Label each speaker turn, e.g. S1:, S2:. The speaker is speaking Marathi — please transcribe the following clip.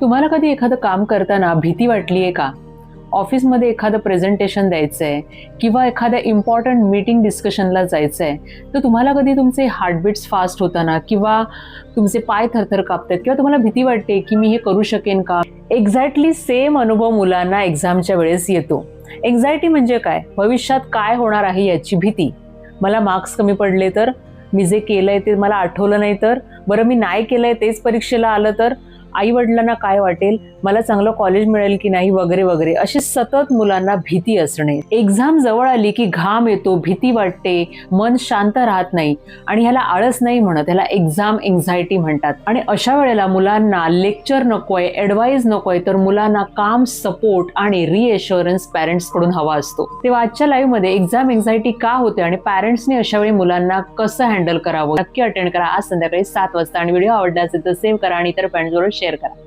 S1: तुम्हाला कधी एखादं काम करताना भीती वाटली आहे का? ऑफिसमध्ये एखादं प्रेझेंटेशन द्यायचं आहे किंवा एखाद्या इम्पॉर्टंट मीटिंग डिस्कशनला जायचं आहे, तर तुम्हाला कधी तुमचे हार्टबीट्स फास्ट होताना किंवा तुमचे पाय थरथर कापतात किंवा तुम्हाला भीती वाटते की मी हे करू शकेन का? एक्झॅक्टली सेम अनुभव मुलांना एक्झामच्या वेळेस येतो. एन्झायटी म्हणजे काय? भविष्यात काय होणार आहे याची भीती. मला मार्क्स कमी पडले तर, मी जे केलंय ते मला आठवलं नाही तर, बरं मी नाही केलंय तेच परीक्षेला आलं तर, आई वडिलांना काय वाटेल, मला चांगलं कॉलेज मिळेल की नाही, वगैरे वगैरे. अशी सतत मुलांना भीती असणे. एक्झाम जवळ आली की घाम येतो, भीती वाटते, मन शांत राहत नाही आणि ह्याला आळस नाही म्हणत, ह्याला एक्झाम एन्झायटी म्हणतात. आणि अशा वेळेला मुलांना लेक्चर नकोय, ऍडवाइस नकोय, तर मुलांना काम, सपोर्ट आणि रिएश्युरन्स पॅरेंट्स कडून हवा असतो. तेव्हा आजच्या लाईव्ह मध्ये एक्झाम एन्झायटी का होते आणि पॅरेंट्सने अशा वेळी मुलांना कसं हँडल करावं, नक्की अटेंड करा आज संध्याकाळी 7 वाजता. आणि व्हिडिओ आवडला असेल तर सेव्ह करा आणि इतर फ्रेंड्स बरोबर शेअर करा.